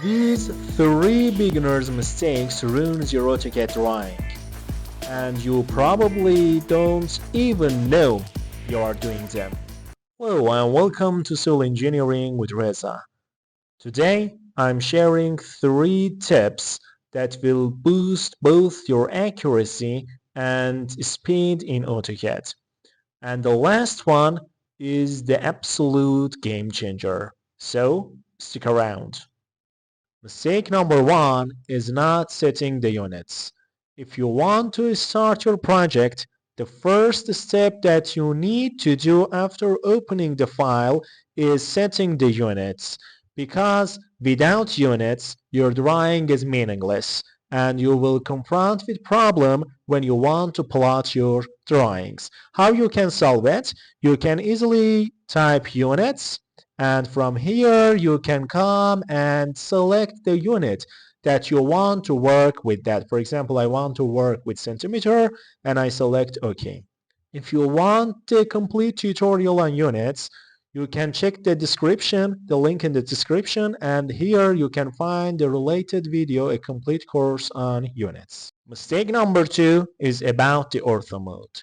These 3 beginner's mistakes ruins your AutoCAD drawing, and you probably don't even know you are doing them. Hello and welcome to Civil Engineering with Reza. Today I'm sharing 3 tips that will boost both your accuracy and speed in AutoCAD. And the last one is the absolute game changer. So stick around. Mistake number 1 is not setting the units. If you want to start your project, the first step that you need to do after opening the file is setting the units, because without units your drawing is meaningless and you will confront with problem when you want to plot your drawings. How you can solve it? You can easily type units, and from here you can come and select the unit that you want to work with that. For example, I want to work with centimeter and I select OK. If you want the complete tutorial on units, you can check the description, the link in the description, and here you can find the related video, a complete course on units. Mistake number 2 is about the ortho mode.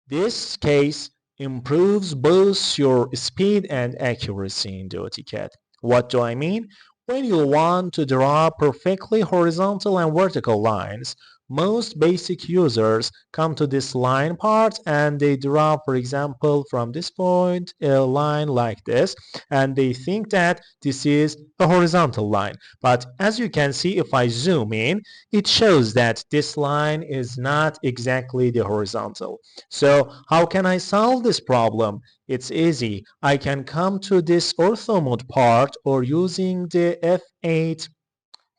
This case improves both your speed and accuracy in the AutoCAD. What do I mean? When you want to draw perfectly horizontal and vertical lines, most basic users come to this line part and they draw, for example, from this point a line like this, and they think that this is a horizontal line. But as you can see, if I zoom in, it shows that this line is not exactly the horizontal. So how can I solve this problem? It's easy. I can come to this ortho mode part or using the F8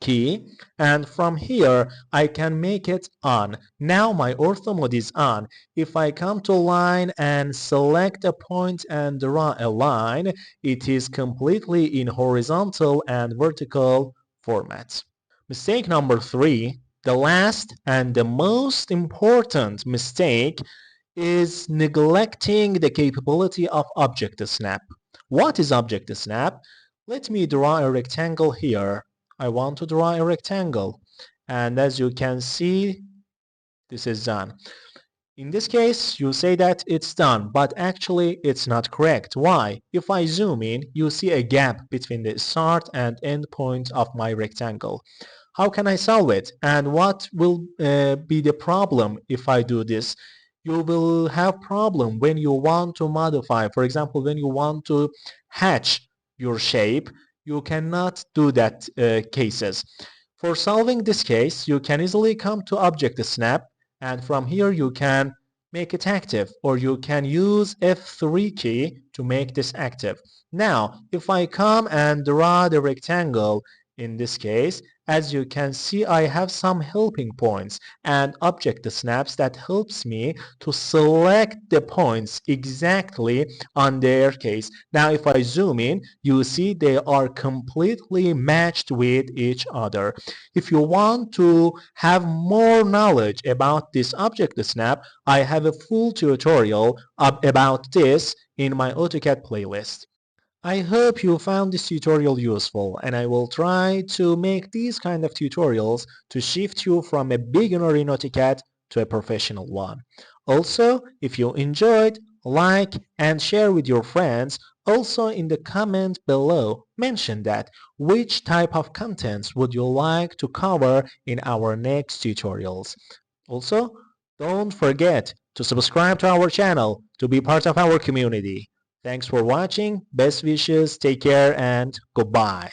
key, and from here I can make it on. Now my ortho mode is on. If I come to line and select a point and draw a line, it is completely in horizontal and vertical format. Mistake number 3, the last and the most important mistake, is neglecting the capability of object snap. What is object snap? Let me draw a rectangle here. I want to draw a rectangle, and as you can see, this is done. In this case, you say that it's done, but actually it's not correct. Why? If I zoom in, you see a gap between the start and end point of my rectangle. How can I solve it? And what will be the problem if I do this? You will have problem when you want to modify. For example, when you want to hatch your shape, you cannot do that cases. For solving this case, you can easily come to object snap, and from here you can make it active, or you can use F3 key to make this active. Now, if I come and draw the rectangle in this case, as you can see, I have some helping points and object snaps that helps me to select the points exactly on their case. Now, if I zoom in, you see they are completely matched with each other. If you want to have more knowledge about this object snap, I have a full tutorial about this in my AutoCAD playlist. I hope you found this tutorial useful, and I will try to make these kind of tutorials to shift you from a beginner in AutoCAD to a professional one. Also, if you enjoyed, like and share with your friends. Also in the comment below, mention that which type of contents would you like to cover in our next tutorials. Also, don't forget to subscribe to our channel to be part of our community. Thanks for watching. Best wishes. Take care and goodbye.